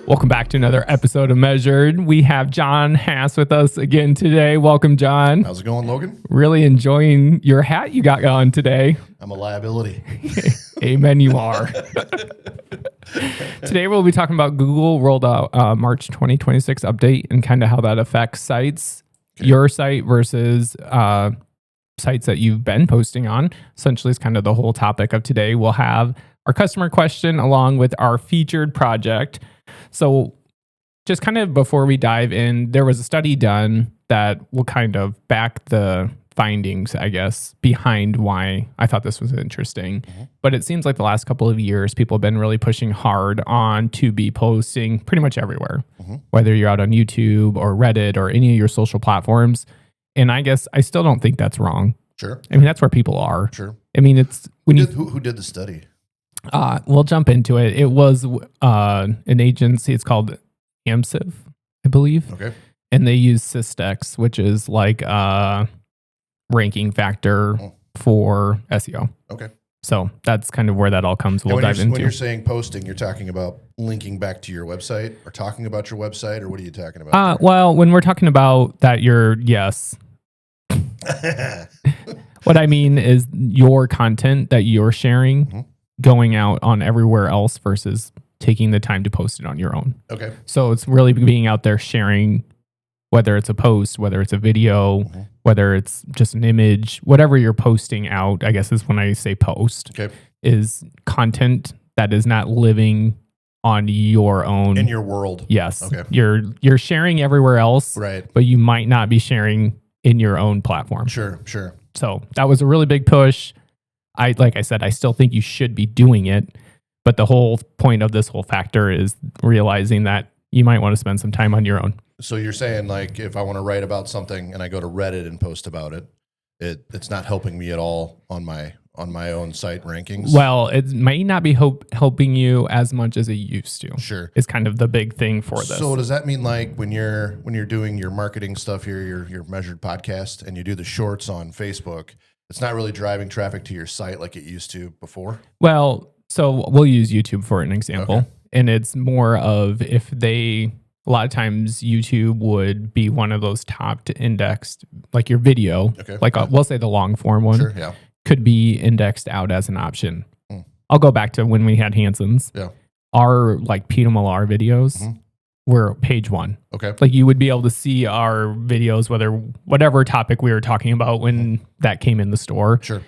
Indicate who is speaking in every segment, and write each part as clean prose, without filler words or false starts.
Speaker 1: Welcome back to another episode of Measured. We have John Hass with us again today. Welcome, John.
Speaker 2: How's it going, Logan?
Speaker 1: Really enjoying your hat you got on today.
Speaker 2: I'm a liability.
Speaker 1: Amen, you are. Today we'll be talking about Google rolled out March 2026 update and kind of how that affects sites, your site versus sites that you've been posting on. Essentially, it's kind of the whole topic of today. We'll have our customer question along with our featured project. So just kind of before we dive in, there was a study done that will kind of back the findings, I guess, behind why I thought this was interesting. Mm-hmm. But it seems like the last couple of years, people have been really pushing hard on to be posting pretty much everywhere, whether you're out on YouTube or Reddit or any of your social platforms. And I guess I still don't think that's wrong.
Speaker 2: Sure.
Speaker 1: I mean, that's where people are.
Speaker 2: Sure.
Speaker 1: I mean, it's when
Speaker 2: who did the study?
Speaker 1: We'll jump into it. It was an agency. It's called Amsive, I believe.
Speaker 2: Okay.
Speaker 1: And they use SISTRIX, which is like a ranking factor for SEO.
Speaker 2: Okay.
Speaker 1: So that's kind of where that all comes. We'll dive into.
Speaker 2: When you're saying posting, you're talking about linking back to your website or talking about your website, or what are you talking about?
Speaker 1: Well, when we're talking about that, yes. What I mean is your content that you're sharing going out on everywhere else versus taking the time to post it on your own.
Speaker 2: Okay.
Speaker 1: So it's really being out there sharing, whether it's a post, whether it's a video, whether it's just an image, whatever you're posting out, I guess is when I say post, is content that is not living on your own.
Speaker 2: In your world.
Speaker 1: Yes.
Speaker 2: Okay.
Speaker 1: You're sharing everywhere else,
Speaker 2: right?
Speaker 1: But you might not be sharing in your own platform.
Speaker 2: Sure.
Speaker 1: So that was a really big push. Like I said, I still think you should be doing it, but the whole point of this whole factor is realizing that you might want to spend some time on your own.
Speaker 2: So you're saying, like, if I want to write about something and I go to Reddit and post about it, it's not helping me at all on my own site rankings?
Speaker 1: Well, it might not be helping you as much as it used to.
Speaker 2: Sure.
Speaker 1: It's kind of the big thing for this.
Speaker 2: So does that mean, like, when you're doing your marketing stuff here, your Measured podcast, and you do the shorts on Facebook, it's not really driving traffic to your site like it used to before?
Speaker 1: Well, so we'll use YouTube for an example. Okay. And it's more of a lot of times YouTube would be one of those top to indexed, like your video, we'll say the long form one, could be indexed out as an option. I'll go back to when we had Hanson's.
Speaker 2: Yeah.
Speaker 1: Our like Peter Millar videos were page 1.
Speaker 2: Okay.
Speaker 1: Like you would be able to see our videos, whatever topic we were talking about when that came in the store.
Speaker 2: Sure.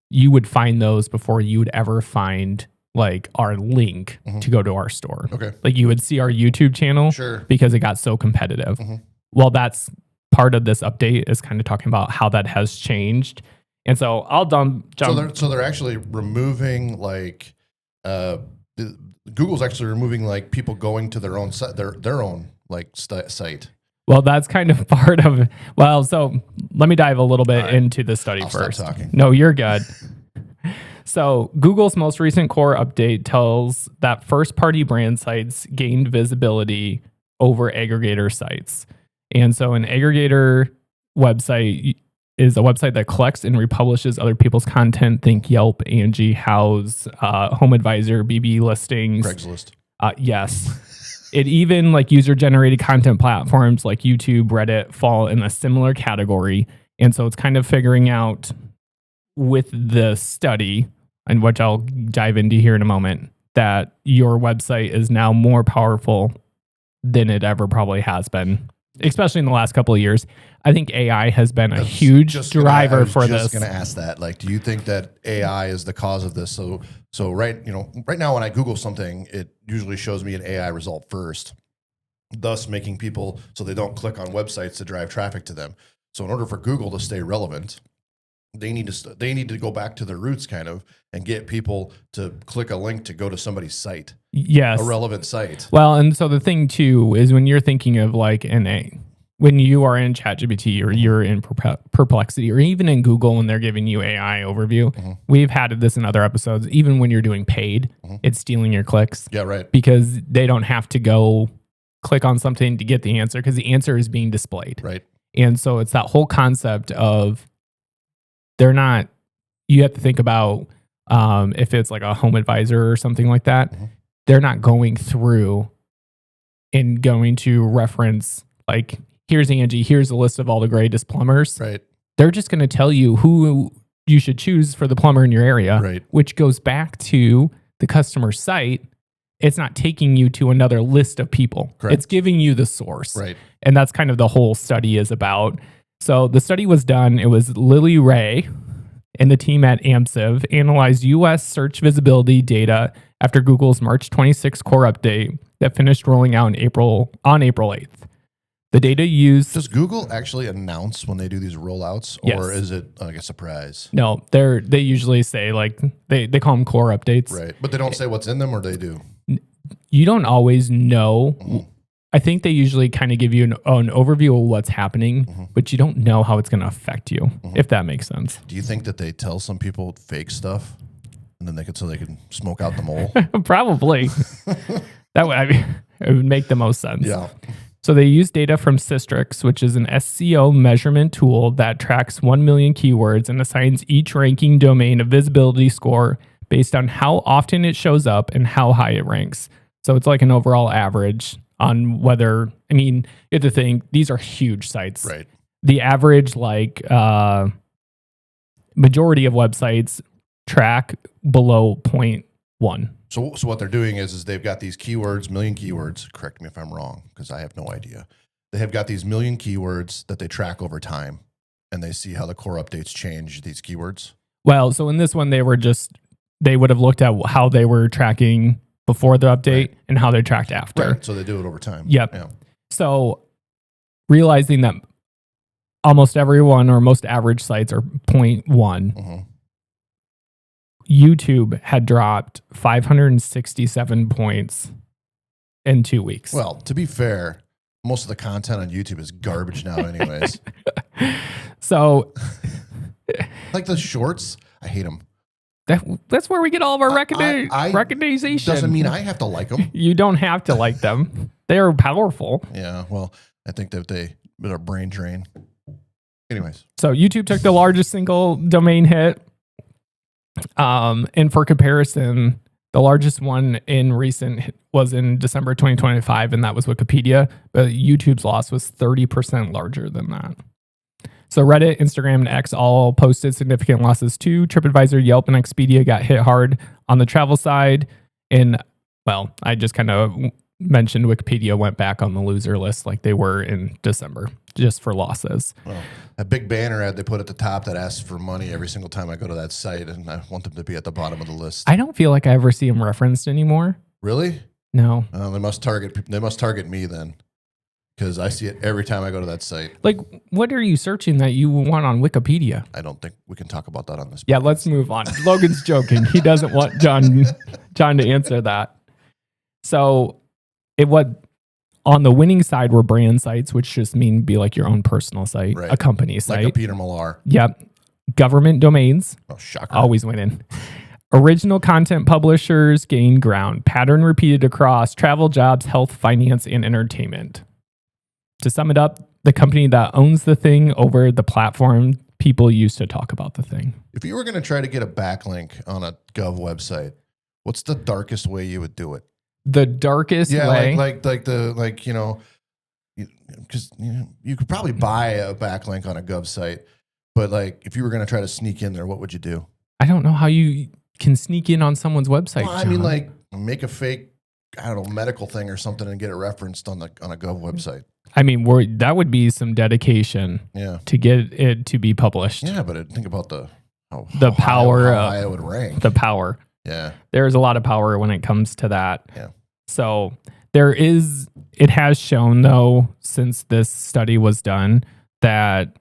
Speaker 2: You
Speaker 1: would find those before you would ever find like our link to go to our store.
Speaker 2: Okay.
Speaker 1: Like you would see our YouTube channel because it got so competitive. Well, that's part of this update is kind of talking about how that has changed. And so I'll jump.
Speaker 2: So they're actually removing like, Google's actually removing like people going to their own site, their own like site.
Speaker 1: Well, that's kind of part of it. Well, so let me dive a little bit into the study first.
Speaker 2: Stop talking.
Speaker 1: No, you're good. So Google's most recent core update tells that first-party brand sites gained visibility over aggregator sites. And so an aggregator website is a website that collects and republishes other people's content. Think Yelp, Angi, House, HomeAdvisor, BB listings.
Speaker 2: Craigslist.
Speaker 1: Yes. It even like user-generated content platforms like YouTube, Reddit fall in a similar category. And so it's kind of figuring out with the study, and which I'll dive into here in a moment, that your website is now more powerful than it ever probably has been, especially in the last couple of years. I think AI has been a huge driver for this. I was just
Speaker 2: going to ask that. Like, do you think that AI is the cause of this? So right now when I Google something, it usually shows me an AI result first, thus making people so they don't click on websites to drive traffic to them. So in order for Google to stay relevant, they need to go back to their roots kind of and get people to click a link to go to somebody's site.
Speaker 1: Yes.
Speaker 2: A relevant site.
Speaker 1: Well, and so the thing too is when you're thinking of like when you are in ChatGPT or you're in Perplexity or even in Google when they're giving you AI overview, we've had this in other episodes, even when you're doing paid, it's stealing your clicks.
Speaker 2: Yeah, right.
Speaker 1: Because they don't have to go click on something to get the answer because the answer is being displayed.
Speaker 2: Right.
Speaker 1: And so it's that whole concept of you have to think about if it's like a HomeAdvisor or something like that, they're not going through and going to reference, like, here's Angi, here's a list of all the greatest plumbers.
Speaker 2: Right.
Speaker 1: They're just going to tell you who you should choose for the plumber in your area,
Speaker 2: Right.
Speaker 1: which goes back to the customer site. It's not taking you to another list of people.
Speaker 2: Correct.
Speaker 1: It's giving you the source.
Speaker 2: Right.
Speaker 1: And that's kind of the whole study is about. So the study was done. It was Lily Ray and the team at Amsive analyzed U.S. search visibility data after Google's March 26 core update that finished rolling out on April 8th. The data used...
Speaker 2: Does Google actually announce when they do these rollouts, or is it like a surprise?
Speaker 1: No, they usually say, like, they call them core updates.
Speaker 2: Right. But they don't say what's in them, or they do?
Speaker 1: You don't always know. I think they usually kind of give you an overview of what's happening, but you don't know how it's going to affect you, if that makes sense.
Speaker 2: Do you think that they tell some people fake stuff, and then they can smoke out the mole?
Speaker 1: Probably. It would make the most sense.
Speaker 2: Yeah.
Speaker 1: So they use data from SISTRIX, which is an SEO measurement tool that tracks 1 million keywords and assigns each ranking domain a visibility score based on how often it shows up and how high it ranks. So it's like an overall average on whether, I mean, you have to think, these are huge sites.
Speaker 2: Right.
Speaker 1: The average, like, majority of websites track below 0.1.
Speaker 2: So what they're doing is they've got these keywords, million keywords. Correct me if I'm wrong, because I have no idea. They have got these million keywords that they track over time, and they see how the core updates change these keywords.
Speaker 1: Well, so in this one, they would have looked at how they were tracking before the update and how they tracked after.
Speaker 2: Right. So they do it over time.
Speaker 1: Yep.
Speaker 2: Yeah.
Speaker 1: So realizing that almost everyone or most average sites are 0.1, YouTube had dropped 567 points in 2 weeks.
Speaker 2: Well, to be fair, most of the content on YouTube is garbage now anyways.
Speaker 1: So
Speaker 2: like the shorts, I hate them.
Speaker 1: That's where we get all of our recognition.
Speaker 2: Doesn't mean I have to like them.
Speaker 1: You don't have to like them. They're powerful.
Speaker 2: Yeah, well, I think that they're a brain drain. Anyways.
Speaker 1: So YouTube took the largest single domain hit. And for comparison, the largest one in recent was in December 2025, and that was Wikipedia. But YouTube's loss was 30% larger than that. So Reddit, Instagram, and X all posted significant losses too. TripAdvisor, Yelp, and Expedia got hit hard on the travel side. And, well, I just kind of mentioned Wikipedia went back on the loser list like they were in December, just for losses.
Speaker 2: Well, a big banner ad they put at the top that asks for money every single time I go to that site, and I want them to be at the bottom of the list.
Speaker 1: I don't feel like I ever see them referenced anymore.
Speaker 2: Really?
Speaker 1: No.
Speaker 2: They must target me then, because I see it every time I go to that site.
Speaker 1: Like, what are you searching that you want on Wikipedia?
Speaker 2: I don't think we can talk about that on this.
Speaker 1: Yeah, let's move on. Logan's joking. He doesn't want John to answer that. So on the winning side were brand sites, which just mean be like your own personal site,
Speaker 2: Right.
Speaker 1: a company site.
Speaker 2: Like a Peter Millar.
Speaker 1: Yep. Government domains.
Speaker 2: Oh, shocker.
Speaker 1: Always winning. Original content publishers gain ground. Pattern repeated across travel, jobs, health, finance, and entertainment. To sum it up, the company that owns the thing over the platform people use to talk about the thing.
Speaker 2: If you were going to try to get a backlink on a Gov website, what's the darkest way you would do it?
Speaker 1: The darkest way?
Speaker 2: because you could probably buy a backlink on a Gov site, but like if you were going to try to sneak in there, what would you do?
Speaker 1: I don't know how you can sneak in on someone's website.
Speaker 2: Well, I mean, like make a fake, I don't know, medical thing or something and get it referenced on a Gov website.
Speaker 1: I mean, that would be some dedication to get it to be published.
Speaker 2: Yeah, but think about the
Speaker 1: power
Speaker 2: how high it would rank.
Speaker 1: The power.
Speaker 2: Yeah.
Speaker 1: There's a lot of power when it comes to that.
Speaker 2: Yeah.
Speaker 1: So it has shown though, since this study was done, that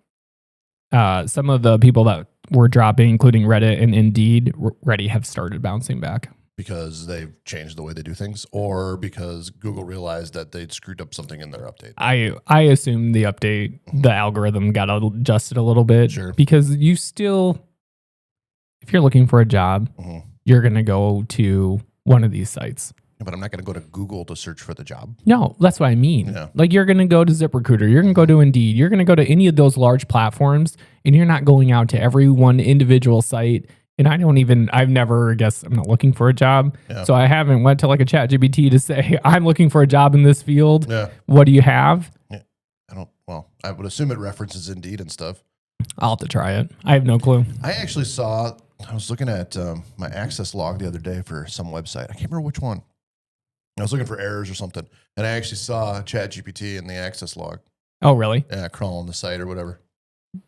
Speaker 1: some of the people that were dropping, including Reddit and Indeed, already have started bouncing back.
Speaker 2: Because they've changed the way they do things, or because Google realized that they'd screwed up something in their update?
Speaker 1: I assume the update, the algorithm got adjusted a little bit.
Speaker 2: Sure.
Speaker 1: Because you still, if you're looking for a job, you're going to go to one of these sites.
Speaker 2: Yeah, but I'm not going to go to Google to search for the job.
Speaker 1: No, that's what I mean.
Speaker 2: Yeah.
Speaker 1: Like you're going to go to ZipRecruiter, you're going to go to Indeed, you're going to go to any of those large platforms, and you're not going out to every one individual site And I've never, I guess I'm not looking for a job.
Speaker 2: Yeah.
Speaker 1: So I haven't went to like a ChatGPT to say, hey, I'm looking for a job in this field.
Speaker 2: Yeah.
Speaker 1: What do you have?
Speaker 2: Yeah. I would assume it references Indeed and stuff.
Speaker 1: I'll have to try it. I have no clue.
Speaker 2: I was looking at my access log the other day for some website. I can't remember which one. I was looking for errors or something. And I actually saw ChatGPT in the access log.
Speaker 1: Oh, really?
Speaker 2: Yeah, crawling the site or whatever.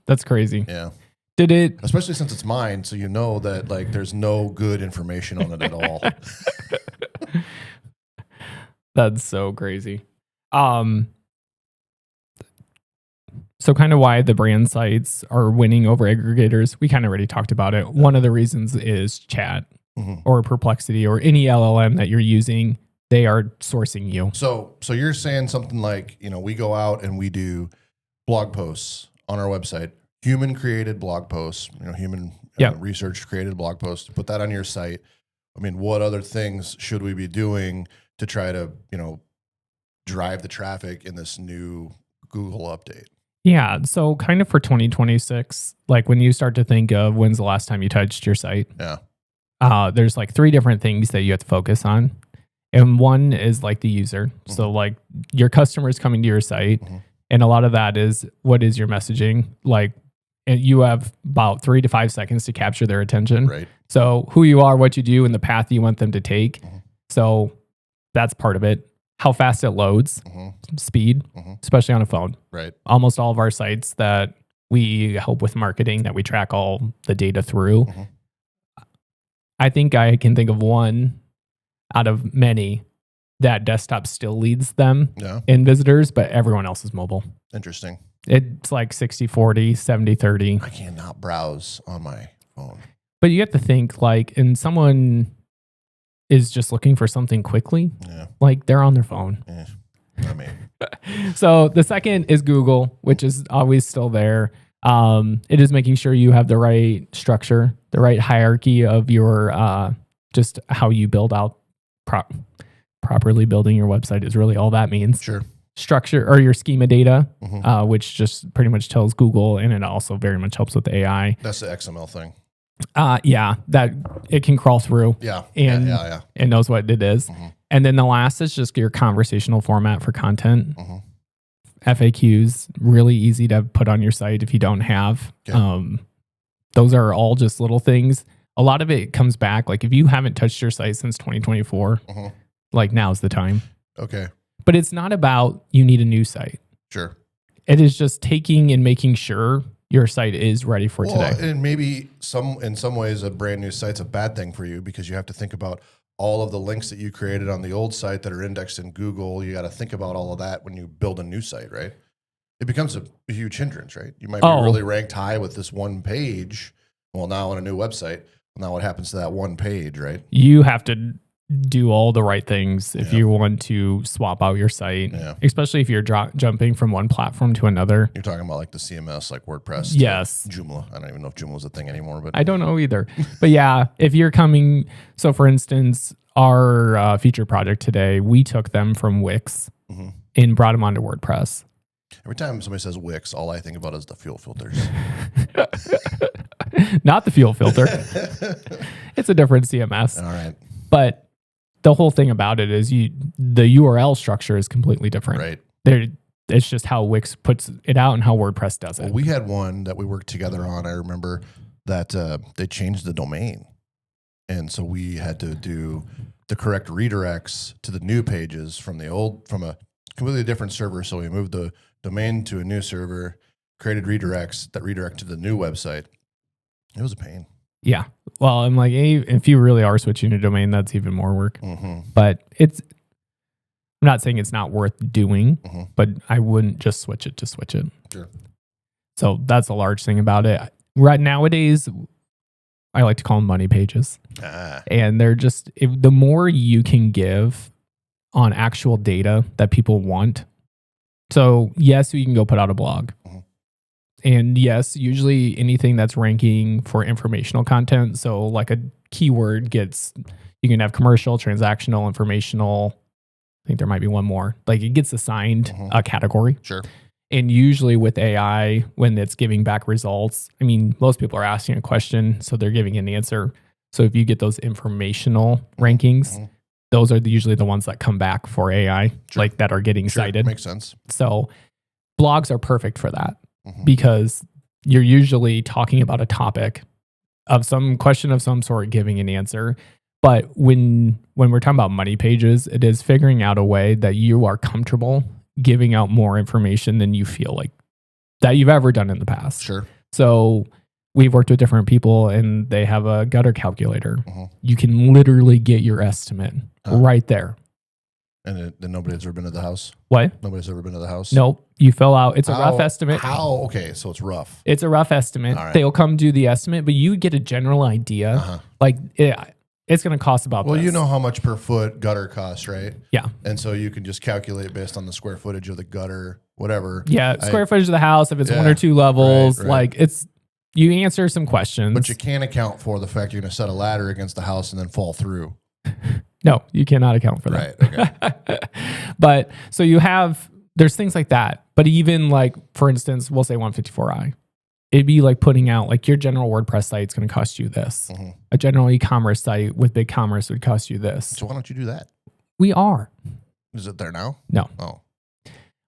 Speaker 1: That's crazy.
Speaker 2: Yeah.
Speaker 1: Did it?
Speaker 2: Especially since it's mine, so you know that like there's no good information on it at all.
Speaker 1: That's so crazy. So kind of why the brand sites are winning over aggregators. We kind of already talked about it. One of the reasons is chat or Perplexity or any LLM that you're using. They are sourcing you.
Speaker 2: So you're saying something like, we go out and we do blog posts on our website, human created blog posts, human research created blog posts, put that on your site. I mean, what other things should we be doing to try to, drive the traffic in this new Google update?
Speaker 1: Yeah. So kind of for 2026, like when you start to think of when's the last time you touched your site, there's like 3 different things that you have to focus on. And one is like the user. So like your customers coming to your site. And a lot of that is what is your messaging? Like, and you have about 3 to 5 seconds to capture their attention.
Speaker 2: Right.
Speaker 1: So who you are, what you do, and the path you want them to take. So that's part of it. How fast it loads, speed, especially on a phone.
Speaker 2: Right.
Speaker 1: Almost all of our sites that we help with marketing, that we track all the data through. I think I can think of one out of many that desktop still leads them in visitors, but everyone else is mobile.
Speaker 2: Interesting.
Speaker 1: It's like 60-40, 70-30.
Speaker 2: I cannot browse on my phone.
Speaker 1: But you have to think like, and someone is just looking for something quickly, like they're on their phone.
Speaker 2: I mean.
Speaker 1: So the second is Google, which is always still there. It is making sure you have the right structure, the right hierarchy of your, just how you build out properly building your website is really all that means.
Speaker 2: Sure.
Speaker 1: Structure or your schema data, which just pretty much tells Google, and it also very much helps with the AI.
Speaker 2: That's the XML thing.
Speaker 1: That it can crawl through. And it knows what it is. And then the last is just your conversational format for content. FAQs, really easy to put on your site if you don't have. Those are all just little things. A lot of it comes back, like if you haven't touched your site since 2024, like now's the time.
Speaker 2: Okay.
Speaker 1: But it's not about you need a new site.
Speaker 2: Sure.
Speaker 1: It is just taking and making sure your site is ready for today.
Speaker 2: And maybe in some ways a brand new site's a bad thing for you because you have to think about all of the links that you created on the old site that are indexed in Google. You got to think about all of that when you build a new site, right? It becomes a huge hindrance, right? You might be really ranked high with this one page. Well, now on a new website, now what happens to that one page, right?
Speaker 1: You have to do all the right things if you want to swap out your site, especially if you're jumping from one platform to another.
Speaker 2: You're talking about like the CMS, like WordPress.
Speaker 1: Yes.
Speaker 2: Joomla. I don't even know if Joomla is a thing anymore, but
Speaker 1: I don't know either. But yeah, if you're coming, so for instance, our feature project today, we took them from Wix and brought them onto WordPress.
Speaker 2: Every time somebody says Wix, all I think about is the fuel filters.
Speaker 1: Not the fuel filter. It's a different CMS.
Speaker 2: All right.
Speaker 1: But the whole thing about it is the URL structure is completely different.
Speaker 2: Right.
Speaker 1: It's just how Wix puts it out and how WordPress does it.
Speaker 2: Well, we had one that we worked together on. I remember that they changed the domain. And so we had to do the correct redirects to the new pages from a completely different server. So we moved the domain to a new server, created redirects that redirect to the new website. It was a pain.
Speaker 1: Yeah. Well, I'm like, hey, if you really are switching a domain, that's even more work. But I'm not saying it's not worth doing, but I wouldn't just switch it to switch it.
Speaker 2: Sure.
Speaker 1: So that's a large thing about it. Right nowadays, I like to call them money pages. And they're just, the more you can give on actual data that people want. So yes, you can go put out a blog. And yes, usually anything that's ranking for informational content. So like a keyword you can have commercial, transactional, informational. I think there might be one more. Like it gets assigned a category.
Speaker 2: Sure.
Speaker 1: And usually with AI, when it's giving back results, I mean, most people are asking a question, so they're giving an answer. So if you get those informational rankings, those are usually the ones that come back for AI, like that are getting cited.
Speaker 2: Makes sense.
Speaker 1: So blogs are perfect for that because you're usually talking about a topic of some question of some sort, giving an answer. But when we're talking about money pages, it is figuring out a way that you are comfortable giving out more information than you feel like that you've ever done in the past.
Speaker 2: Sure.
Speaker 1: So we've worked with different people and they have a gutter calculator. You can literally get your estimate right there.
Speaker 2: And then nobody's ever been to the house?
Speaker 1: What?
Speaker 2: Nobody's ever been to the house?
Speaker 1: Nope. You fill out, it's a rough estimate.
Speaker 2: How? Okay, so it's rough.
Speaker 1: It's a rough estimate.
Speaker 2: All right.
Speaker 1: They'll come do the estimate, but you get a general idea. Like it's going to cost about
Speaker 2: Well,
Speaker 1: this.
Speaker 2: you know how much per foot gutter costs, right?
Speaker 1: Yeah.
Speaker 2: And so you can just calculate based on the square footage of the gutter, whatever.
Speaker 1: Yeah, square footage of the house, if it's 1 or 2 levels,
Speaker 2: right.
Speaker 1: like it's, you answer some questions.
Speaker 2: But you can't account for the fact you're going to set a ladder against the house and then fall through.
Speaker 1: No, you cannot account for that.
Speaker 2: Right, okay.
Speaker 1: But so there's things like that. But even like, for instance, we'll say 154i. It'd be like putting out like your general WordPress site is going to cost you this. A general e-commerce site with BigCommerce would cost you this.
Speaker 2: So why don't you do that?
Speaker 1: We are.
Speaker 2: Is it there now?
Speaker 1: No.
Speaker 2: Oh.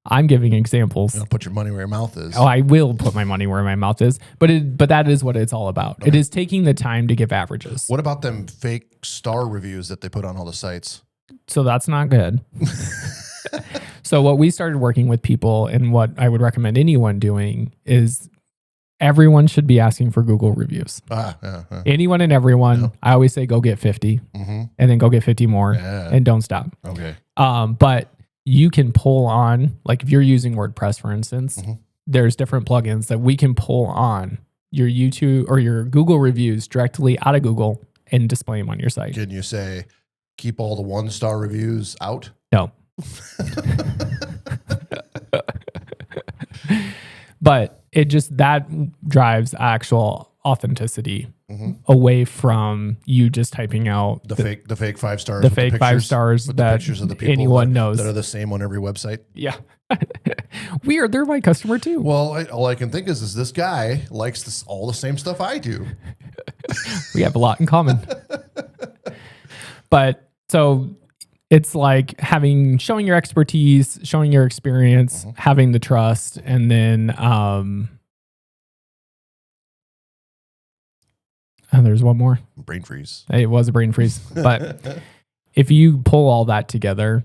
Speaker 1: I'm giving examples.
Speaker 2: You don't put your money where your mouth is.
Speaker 1: Oh, I will put my money where my mouth is. But that is what it's all about. Okay. It is taking the time to give averages.
Speaker 2: What about them fake star reviews that they put on all the sites?
Speaker 1: So that's not good. So what we started working with people and what I would recommend anyone doing is everyone should be asking for Google reviews. Anyone and everyone. Yeah. I always say go get 50 and then go get 50 more and don't stop.
Speaker 2: Okay.
Speaker 1: But you can pull on, like if you're using WordPress, for instance, there's different plugins that we can pull on your YouTube or your Google reviews directly out of Google and display them on your site.
Speaker 2: Can you say, keep all the 1-star reviews out?
Speaker 1: No. But it just, that drives actual authenticity away from you just typing out
Speaker 2: the fake 5 stars,
Speaker 1: the fake 5 stars that
Speaker 2: pictures of the people
Speaker 1: anyone knows
Speaker 2: that are the same on every website.
Speaker 1: Yeah. They're my customer too.
Speaker 2: Well, all I can think is this guy likes all the same stuff I do.
Speaker 1: We have a lot in common. But so it's like showing your expertise, showing your experience, having the trust, and then there's one more.
Speaker 2: Brain freeze.
Speaker 1: It was a brain freeze. But if you pull all that together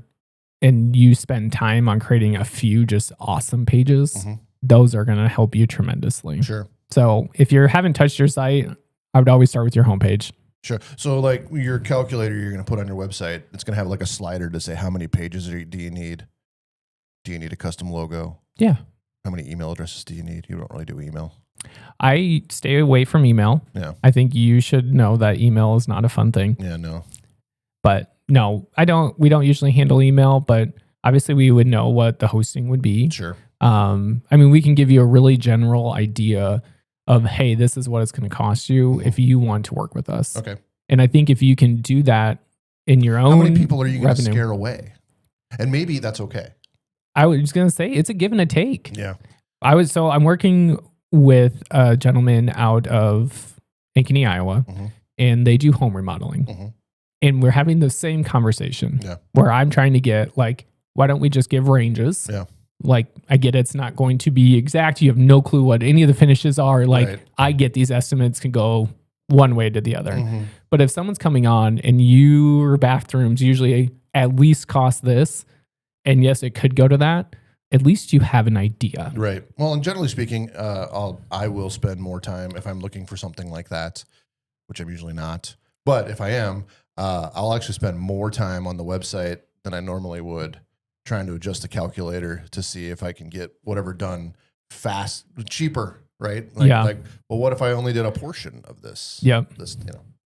Speaker 1: and you spend time on creating a few just awesome pages, those are going to help you tremendously.
Speaker 2: Sure.
Speaker 1: So if you haven't touched your site, I would always start with your homepage.
Speaker 2: Sure. So like your calculator you're going to put on your website, it's going to have like a slider to say how many pages do you need? Do you need a custom logo?
Speaker 1: Yeah.
Speaker 2: How many email addresses do you need? You don't really do email.
Speaker 1: I stay away from email.
Speaker 2: Yeah.
Speaker 1: I think you should know that email is not a fun thing.
Speaker 2: Yeah, no.
Speaker 1: But no, we don't usually handle email, but obviously we would know what the hosting would be.
Speaker 2: Sure.
Speaker 1: I mean, we can give you a really general idea of, hey, this is what it's going to cost you if you want to work with us.
Speaker 2: Okay.
Speaker 1: And I think if you can do that in your own
Speaker 2: how many people are you going to
Speaker 1: revenue,
Speaker 2: scare away? And maybe that's okay.
Speaker 1: I was just going to say it's a give and a take.
Speaker 2: Yeah.
Speaker 1: I'm working with a gentleman out of Ankeny, Iowa, and they do home remodeling. And we're having the same conversation where I'm trying to get like, why don't we just give ranges?
Speaker 2: Yeah.
Speaker 1: Like, I get it's not going to be exact. You have no clue what any of the finishes are. Like, I get these estimates can go one way to the other. But if someone's coming on and your bathrooms usually at least cost this, and yes, it could go to that, at least you have an idea.
Speaker 2: Right. Well, and generally speaking, I will spend more time if I'm looking for something like that, which I'm usually not. But if I am, I'll actually spend more time on the website than I normally would, trying to adjust the calculator to see if I can get whatever done fast, cheaper, right? Like, well, what if I only did a portion of this?
Speaker 1: Yep.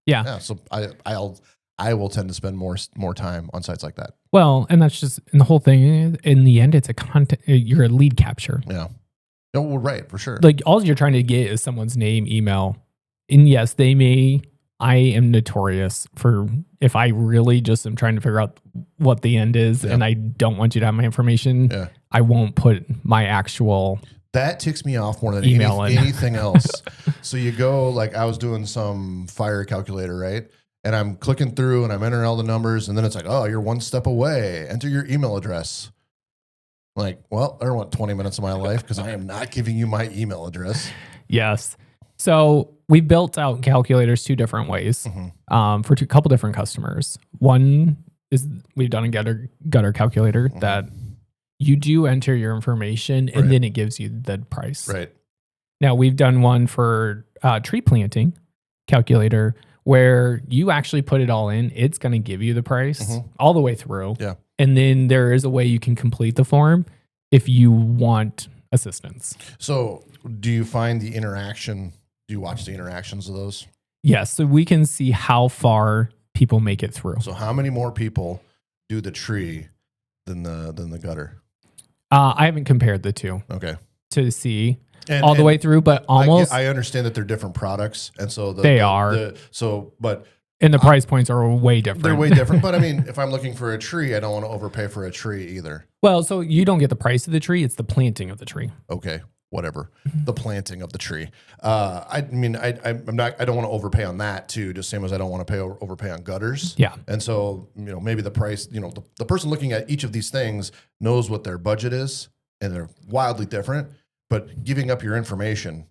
Speaker 2: Yeah. So I will tend to spend more time on sites like that.
Speaker 1: Well, and that's just, and the whole thing, in the end, it's a content, you're a lead capture.
Speaker 2: Yeah. No, well, right, for sure.
Speaker 1: Like all you're trying to get is someone's name, email, and yes, they may I am notorious for if I really just am trying to figure out what the end is and I don't want you to have my information, I won't put my actual
Speaker 2: that ticks me off more than anything else. So you go, like I was doing some fire calculator, right? And I'm clicking through and I'm entering all the numbers and then it's like, oh, you're one step away. Enter your email address. Like, well, I don't want 20 minutes of my life because I am not giving you my email address.
Speaker 1: Yes. So we built out calculators 2 different ways for a couple different customers. One is we've done a gutter calculator that you do enter your information and then it gives you the price.
Speaker 2: Right.
Speaker 1: Now we've done one for tree planting calculator where you actually put it all in. It's going to give you the price all the way through.
Speaker 2: Yeah.
Speaker 1: And then there is a way you can complete the form if you want assistance.
Speaker 2: So do you find the interaction? Do you watch the interactions of those?
Speaker 1: Yes. So we can see how far people make it through.
Speaker 2: So how many more people do the tree than the gutter?
Speaker 1: I haven't compared the two.
Speaker 2: Okay.
Speaker 1: To see all the way through, but almost.
Speaker 2: I understand that they're different products, and so
Speaker 1: And the price points are way different.
Speaker 2: They're way different. But I mean, if I'm looking for a tree, I don't want to overpay for a tree either.
Speaker 1: Well, so you don't get the price of the tree; it's the planting of the tree.
Speaker 2: Okay, whatever. The planting of the tree. I mean, I don't want to overpay on that too. Just same as I don't want to overpay on gutters.
Speaker 1: Yeah.
Speaker 2: And so maybe the price. The person looking at each of these things knows what their budget is, and they're wildly different. But giving up your information,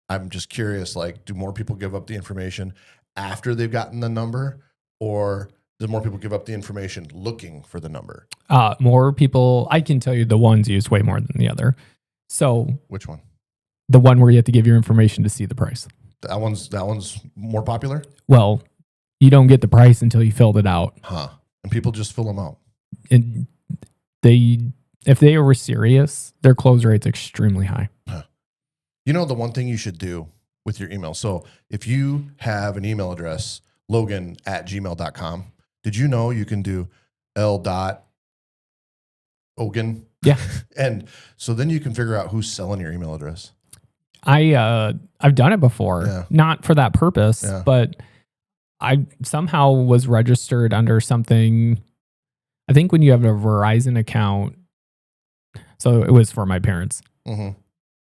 Speaker 2: I'm just curious. Like, do more people give up the information after they've gotten the number, or do more people give up the information looking for the number?
Speaker 1: More people, I can tell you the ones use way more than the other. So
Speaker 2: which one?
Speaker 1: The one where you have to give your information to see the price.
Speaker 2: That one's more popular?
Speaker 1: Well, you don't get the price until you filled it out.
Speaker 2: Huh. And people just fill them out.
Speaker 1: And if they were serious, their close rate's extremely high.
Speaker 2: Huh. The one thing you should do with your email. So if you have an email address, logan@gmail.com, did you know you can do l.ogan?
Speaker 1: Yeah.
Speaker 2: And so then you can figure out who's selling your email address.
Speaker 1: I've done it before, not for that purpose, but I somehow was registered under something. I think when you have a Verizon account, so it was for my parents.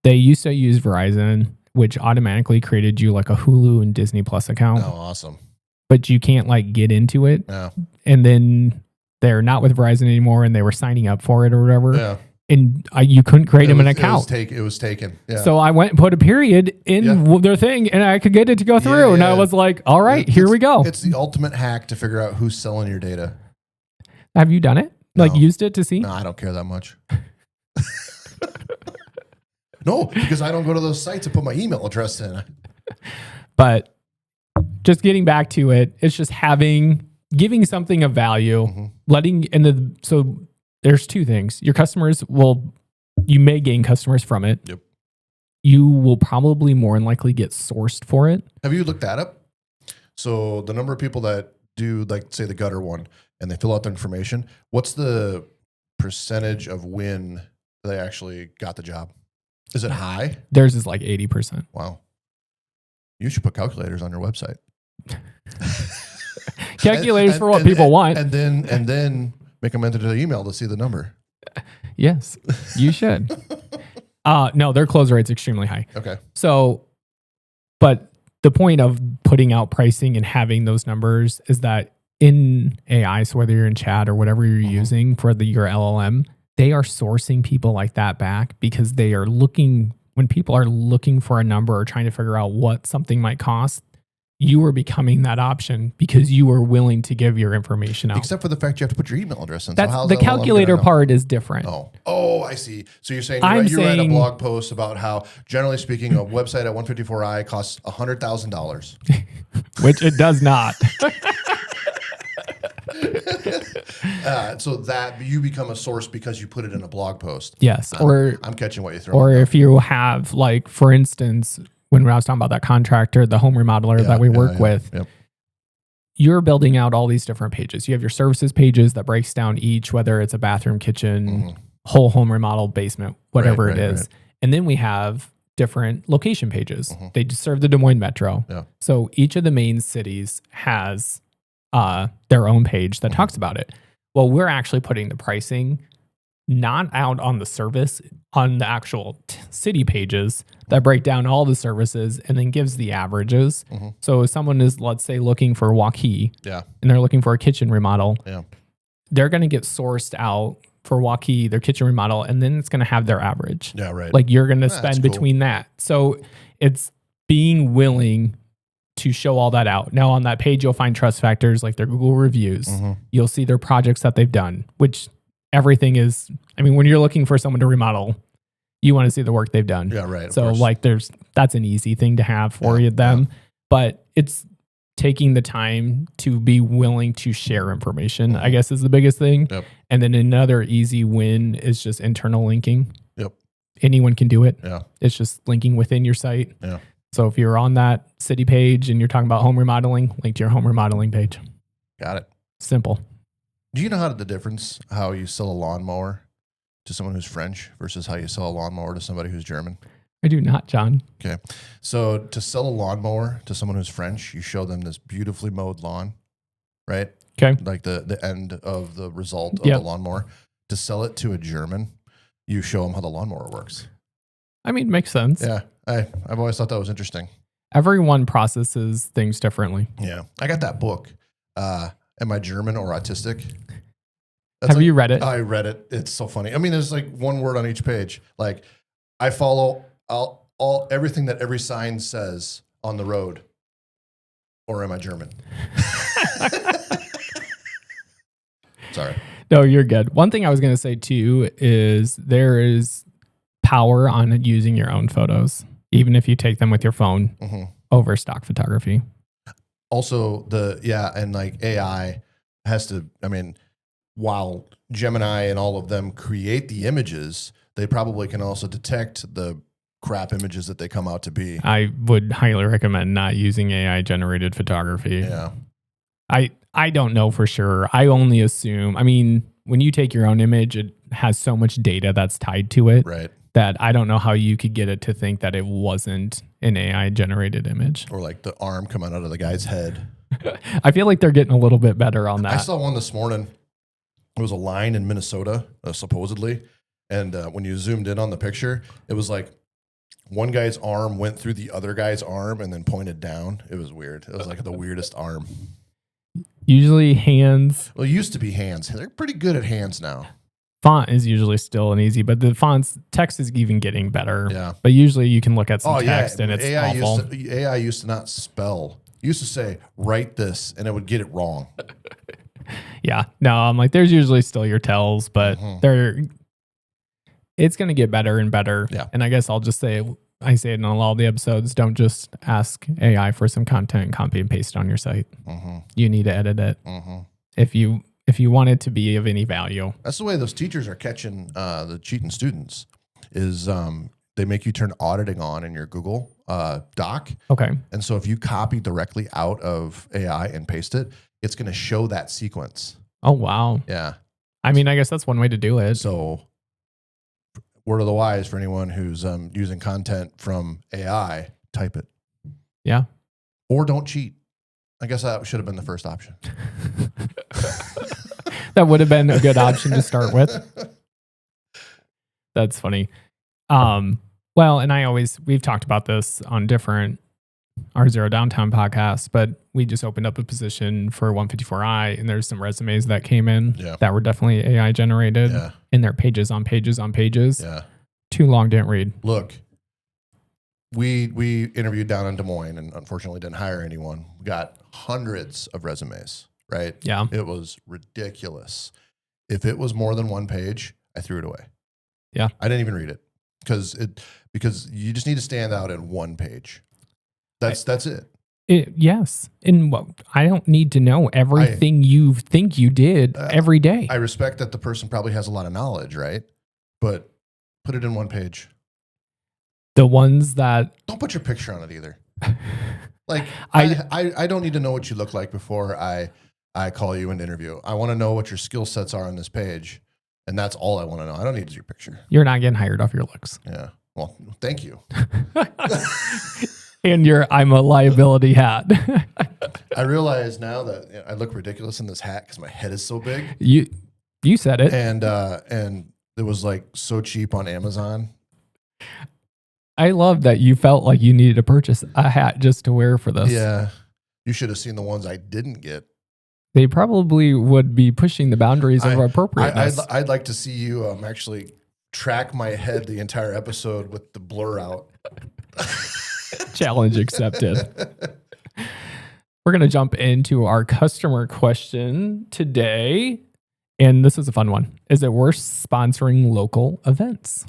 Speaker 1: They used to use Verizon, which automatically created you like a Hulu and Disney Plus account.
Speaker 2: Oh, awesome.
Speaker 1: But you can't like get into it.
Speaker 2: Yeah.
Speaker 1: And then they're not with Verizon anymore and they were signing up for it or whatever.
Speaker 2: Yeah.
Speaker 1: And you couldn't create them an account.
Speaker 2: It was taken. Yeah.
Speaker 1: So I went and put a period in their thing and I could get it to go through. And I was like, all right, here we go.
Speaker 2: It's the ultimate hack to figure out who's selling your data.
Speaker 1: Have you done it?
Speaker 2: No.
Speaker 1: Like used it to see?
Speaker 2: No, I don't care that much. No, because I don't go to those sites and put my email address in.
Speaker 1: But just getting back to it, it's just giving something of value, so there's 2 things. Your customers you may gain customers from it.
Speaker 2: Yep.
Speaker 1: You will probably more than likely get sourced for it.
Speaker 2: Have you looked that up? So the number of people that do, like, say the gutter one, and they fill out their information, what's the percentage of when they actually got the job? Is it high?
Speaker 1: Theirs is like 80%.
Speaker 2: Wow. You should put calculators on your website.
Speaker 1: Calculators for what people want.
Speaker 2: And then make them enter the email to see the number.
Speaker 1: Yes, you should. No, their close rate's extremely high.
Speaker 2: Okay.
Speaker 1: So, but the point of putting out pricing and having those numbers is that in AI, so whether you're in chat or whatever you're using for your LLM, they are sourcing people like that back because they are when people are looking for a number or trying to figure out what something might cost, you are becoming that option because you are willing to give your information out.
Speaker 2: Except for the fact you have to put your email address in.
Speaker 1: That's the calculator part is different.
Speaker 2: Oh, I see. So you're saying you write a blog post about how, generally speaking, a website at 154i costs $100,000.
Speaker 1: Which it does not.
Speaker 2: So that you become a source because you put it in a blog post.
Speaker 1: Yes.
Speaker 2: I'm catching what you're throwing.
Speaker 1: Or if you have, like, for instance, when I was talking about that contractor, the home remodeler that we work with, you're building out all these different pages. You have your services pages that breaks down each, whether it's a bathroom, kitchen, whole home remodel, basement, whatever it is. And then we have different location pages. They just serve the Des Moines Metro.
Speaker 2: Yeah.
Speaker 1: So each of the main cities has their own page that talks about it. Well, we're actually putting the pricing not out on the service, on the actual city pages that break down all the services and then gives the averages. So if someone is, let's say, looking for Waukee, and they're looking for a kitchen remodel, they're going to get sourced out for Waukee, their kitchen remodel, and then it's going to have their average.
Speaker 2: Yeah, right.
Speaker 1: Like you're going to spend between that. So it's being willing to show all that out. Now on that page, you'll find trust factors like their Google reviews. You'll see their projects that they've done, which everything is, I mean, when you're looking for someone to remodel, you want to see the work they've done.
Speaker 2: Yeah, right.
Speaker 1: So like that's an easy thing to have for them, but it's taking the time to be willing to share information, I guess is the biggest thing. And then another easy win is just internal linking. Anyone can do it. It's just linking within your site. So if you're on that city page and you're talking about home remodeling, link to your home remodeling page.
Speaker 2: Got it.
Speaker 1: Simple.
Speaker 2: Do you know how the difference, how you sell a lawnmower to someone who's French versus how you sell a lawnmower to somebody who's German?
Speaker 1: I do not, John.
Speaker 2: Okay. So to sell a lawnmower to someone who's French, you show them this beautifully mowed lawn, right?
Speaker 1: Okay.
Speaker 2: Like the end of the result of the lawnmower. To sell it to a German, you show them how the lawnmower works.
Speaker 1: I mean, makes sense.
Speaker 2: Yeah. I've always thought that was interesting.
Speaker 1: Everyone processes things differently.
Speaker 2: Yeah. I got that book. Am I German or autistic?
Speaker 1: Have you read it?
Speaker 2: I read it. It's so funny. I mean, there's like one word on each page. Like I follow all everything that every sign says on the road. Or am I German? Sorry.
Speaker 1: No, you're good. One thing I was going to say too is there is power on using your own photos, even if you take them with your phone over stock photography.
Speaker 2: Also, and like AI has to, I mean, while Gemini and all of them create the images, they probably can also detect the crap images that they come out to be.
Speaker 1: I would highly recommend not using AI generated photography.
Speaker 2: Yeah.
Speaker 1: I don't know for sure. I only assume, I mean, when you take your own image, it has so much data that's tied to it.
Speaker 2: Right.
Speaker 1: That I don't know how you could get it to think that it wasn't an AI generated image.
Speaker 2: Or like the arm coming out of the guy's head.
Speaker 1: I feel like they're getting a little bit better on that.
Speaker 2: I saw one this morning. It was a line in Minnesota, supposedly. And when you zoomed in on the picture, it was like one guy's arm went through the other guy's arm and then pointed down. It was weird. It was like the weirdest arm.
Speaker 1: Usually hands.
Speaker 2: Well, it used to be hands. They're pretty good at hands now.
Speaker 1: Font is usually still an easy, but the fonts, text is even getting better.
Speaker 2: Yeah.
Speaker 1: But usually you can look at some text and it's awful.
Speaker 2: AI used to not spell. It used to say, write this, and it would get it wrong.
Speaker 1: Yeah. No, I'm like, there's usually still your tells, but it's going to get better and better.
Speaker 2: Yeah.
Speaker 1: And I guess I'll just say, I say it in all the episodes, don't just ask AI for some content and copy and paste it on your site. You need to edit it. If you want it to be of any value.
Speaker 2: That's the way those teachers are catching the cheating students is they make you turn auditing on in your Google Doc.
Speaker 1: Okay.
Speaker 2: And so if you copy directly out of AI and paste it, it's going to show that sequence.
Speaker 1: Oh, wow.
Speaker 2: Yeah.
Speaker 1: I mean, I guess that's one way to do it.
Speaker 2: So word of the wise for anyone who's using content from AI, type it.
Speaker 1: Yeah.
Speaker 2: Or don't cheat. I guess that should have been the first option.
Speaker 1: That would have been a good option to start with. That's funny. Well, and we've talked about this on different our Zero Downtime podcast, but we just opened up a position for 154i, and there's some resumes that came in that were definitely AI generated, and they're pages on pages on pages.
Speaker 2: Yeah.
Speaker 1: Too long, didn't read.
Speaker 2: Look, we interviewed down in Des Moines and unfortunately didn't hire anyone. We got hundreds of resumes, right?
Speaker 1: Yeah.
Speaker 2: It was ridiculous. If it was more than one page, I threw it away.
Speaker 1: Yeah.
Speaker 2: I didn't even read it because you just need to stand out in one page. That's it.
Speaker 1: Yes. And I don't need to know everything you think you did every day.
Speaker 2: I respect that the person probably has a lot of knowledge, right? But put it in one page.
Speaker 1: The ones that...
Speaker 2: Don't put your picture on it either. Like, I don't need to know what you look like before I call you and interview. I want to know what your skill sets are on this page. And that's all I want to know. I don't need your picture.
Speaker 1: You're not getting hired off your looks.
Speaker 2: Yeah. Well, thank you.
Speaker 1: And your I'm a liability hat.
Speaker 2: I realize now that I look ridiculous in this hat because my head is so big.
Speaker 1: You said it.
Speaker 2: And it was like so cheap on Amazon.
Speaker 1: I love that you felt like you needed to purchase a hat just to wear for this.
Speaker 2: Yeah. You should have seen the ones I didn't get.
Speaker 1: They probably would be pushing the boundaries of appropriateness.
Speaker 2: I'd like to see you actually track my head the entire episode with the blur out.
Speaker 1: Challenge accepted. We're going to jump into our customer question today. And this is a fun one. Is it worth sponsoring local events?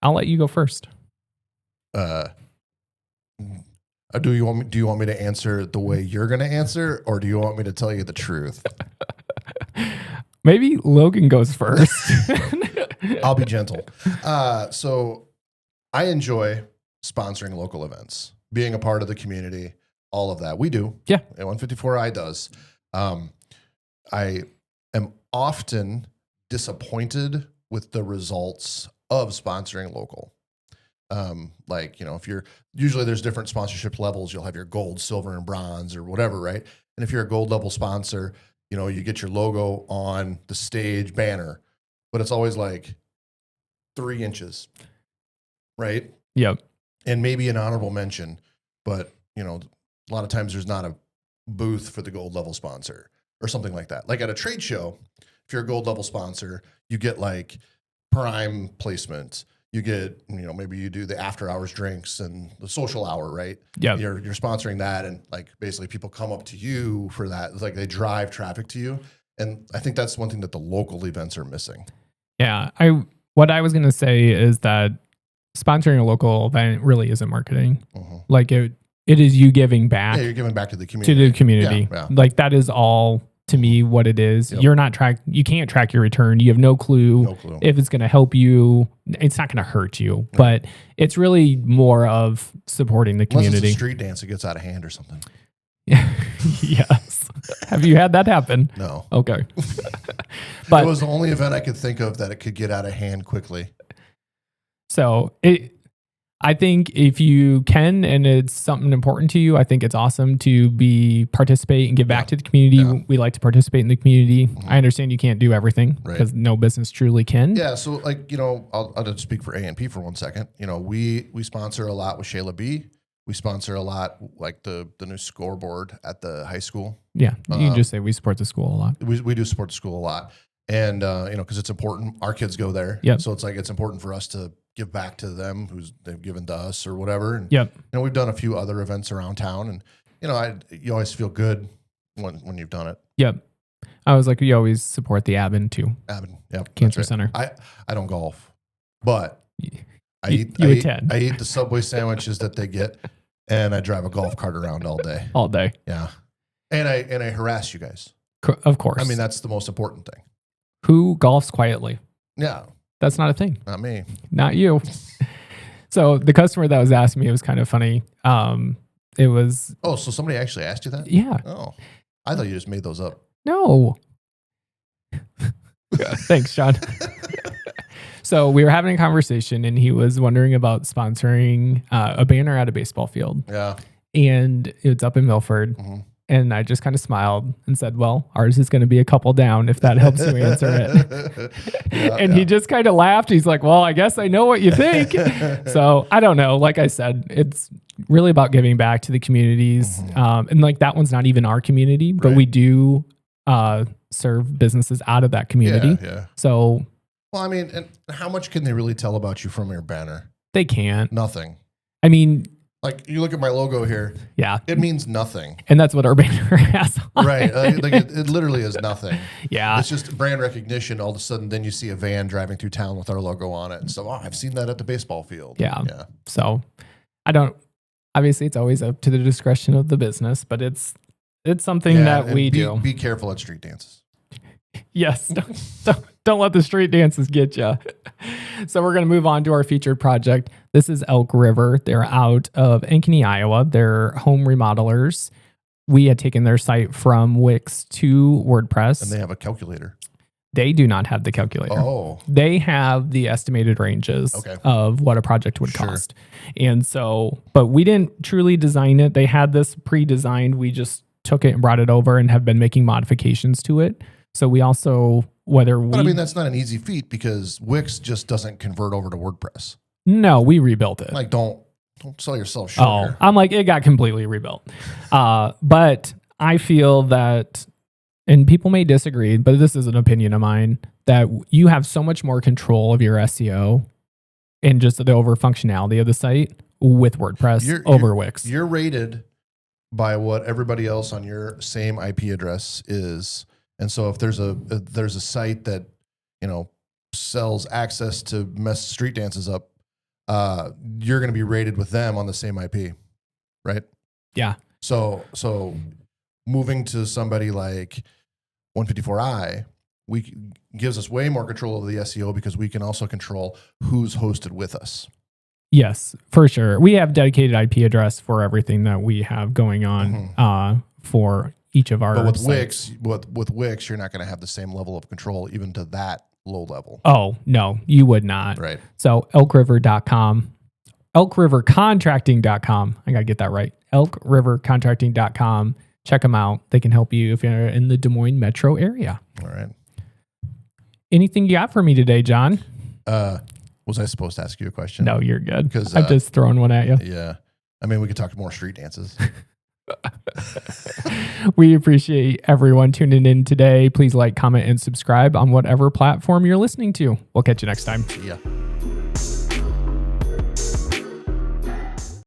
Speaker 1: I'll let you go first.
Speaker 2: Do you want me to answer the way you're going to answer, or do you want me to tell you the truth?
Speaker 1: Maybe Logan goes first.
Speaker 2: I'll be gentle. So I enjoy sponsoring local events, being a part of the community, all of that. We do.
Speaker 1: Yeah.
Speaker 2: And 154i does. I am often disappointed with the results of sponsoring local. If you're usually there's different sponsorship levels, you'll have your gold, silver, and bronze or whatever, right? And if you're a gold level sponsor, you get your logo on the stage banner, but it's always like 3 inches, right?
Speaker 1: Yep.
Speaker 2: And maybe an honorable mention, but a lot of times there's not a booth for the gold level sponsor or something like that. Like at a trade show, if you're a gold level sponsor, you get like prime placement. You get, maybe you do the after hours drinks and the social hour, right?
Speaker 1: Yeah.
Speaker 2: You're sponsoring that. And like, basically people come up to you for that. It's like they drive traffic to you. And I think that's one thing that the local events are missing.
Speaker 1: Yeah. What I was going to say is that sponsoring a local event really isn't marketing.
Speaker 2: Mm-hmm.
Speaker 1: Like it is you giving back.
Speaker 2: Yeah, you're giving back to the community. Yeah.
Speaker 1: Like that is all to me what it is.
Speaker 2: Yep.
Speaker 1: You can't track your return. You have no clue if it's going to help you. It's not going to hurt you, but it's really more of supporting the community.
Speaker 2: Unless it's a street dance that gets out of hand or something.
Speaker 1: Yes. Have you had that happen?
Speaker 2: No.
Speaker 1: Okay. But
Speaker 2: it was the only event I could think of that it could get out of hand quickly.
Speaker 1: So I think if you can, and it's something important to you, I think it's awesome to participate and give back to the community. Yeah. We like to participate in the community. Mm-hmm. I understand you can't do everything because no business truly can.
Speaker 2: Yeah. So like, I'll just speak for A&P for 1 second. We sponsor a lot with Shayla B. We sponsor a lot like the new scoreboard at the high school.
Speaker 1: Yeah. You can just say we support the school a lot.
Speaker 2: We do support the school a lot. And, because it's important. Our kids go there.
Speaker 1: Yep.
Speaker 2: So it's like, it's important for us to give back to them they've given to us or whatever. And,
Speaker 1: yep.
Speaker 2: We've done a few other events around town and, you always feel good when you've done it.
Speaker 1: Yep. I was like, we always support the Abin too.
Speaker 2: Abin. Yep.
Speaker 1: Cancer Center.
Speaker 2: I don't golf, but I eat the Subway sandwiches that they get and I drive a golf cart around all day.
Speaker 1: All day.
Speaker 2: Yeah. And I harass you guys.
Speaker 1: Of course.
Speaker 2: I mean, that's the most important thing.
Speaker 1: Who golfs quietly?
Speaker 2: Yeah.
Speaker 1: That's not a thing.
Speaker 2: Not me.
Speaker 1: Not you. So the customer that was asking me, it was kind of funny. It was...
Speaker 2: Oh, so somebody actually asked you that?
Speaker 1: Yeah.
Speaker 2: Oh, I thought you just made those up.
Speaker 1: No. Thanks, Sean. So we were having a conversation and he was wondering about sponsoring a banner at a baseball field.
Speaker 2: Yeah.
Speaker 1: And it's up in Milford. Mm-hmm. And I just kind of smiled and said, well, ours is going to be a couple down if that helps you answer it. And he just kind of laughed. He's like, well, I guess I know what you think. So I don't know. Like I said, it's really about giving back to the communities. Mm-hmm. And like that one's not even our community, but we do serve businesses out of that community.
Speaker 2: Yeah.
Speaker 1: So.
Speaker 2: Well, I mean, and how much can they really tell about you from your banner?
Speaker 1: They can't.
Speaker 2: Nothing.
Speaker 1: I mean.
Speaker 2: Like, you look at my logo here.
Speaker 1: Yeah.
Speaker 2: It means nothing.
Speaker 1: And that's what our banner has on
Speaker 2: right. It literally is nothing.
Speaker 1: Yeah.
Speaker 2: It's just brand recognition. All of a sudden, then you see a van driving through town with our logo on it. And so, I've seen that at the baseball field.
Speaker 1: Yeah. So, obviously, it's always up to the discretion of the business, but it's something that we do.
Speaker 2: Be careful at street dances.
Speaker 1: Yes. Don't let the street dances get you. So we're going to move on to our featured project. This is Elk River. They're out of Ankeny, Iowa. They're home remodelers. We had taken their site from Wix to WordPress.
Speaker 2: And they have a calculator.
Speaker 1: They do not have the calculator.
Speaker 2: Oh,
Speaker 1: They have the estimated ranges of what a project would cost. And so, but we didn't truly design it. They had this pre-designed. We just took it and brought it over and have been making modifications to it. So we also,
Speaker 2: but I mean, that's not an easy feat because Wix just doesn't convert over to WordPress.
Speaker 1: No, we rebuilt it.
Speaker 2: Like, don't sell yourself short.
Speaker 1: Oh, I'm like, it got completely rebuilt. But I feel that, and people may disagree, but this is an opinion of mine, that you have so much more control of your SEO and just the over functionality of the site with WordPress over Wix.
Speaker 2: You're rated by what everybody else on your same IP address is. And so if there's a site that, sells access to mess street dances up, you're going to be rated with them on the same IP, right?
Speaker 1: Yeah.
Speaker 2: So moving to somebody like 154i, gives us way more control of the SEO because we can also control who's hosted with us.
Speaker 1: Yes, for sure. We have dedicated IP address for everything that we have going on for each of our
Speaker 2: But with
Speaker 1: sites.
Speaker 2: Wix, Wix, you're not going to have the same level of control even to that low level.
Speaker 1: Oh, no, you would not.
Speaker 2: Right.
Speaker 1: So elkriver.com, elkrivercontracting.com. I got to get that right. elkrivercontracting.com. Check them out. They can help you if you're in the Des Moines metro area.
Speaker 2: All right.
Speaker 1: Anything you got for me today, John?
Speaker 2: Was I supposed to ask you a question?
Speaker 1: No, you're good.
Speaker 2: Because
Speaker 1: I'm just throwing one at you.
Speaker 2: Yeah. I mean, we could talk more street dances.
Speaker 1: We appreciate everyone tuning in today. Please like, comment, and subscribe on whatever platform you're listening to. We'll catch you next time.
Speaker 2: Yeah.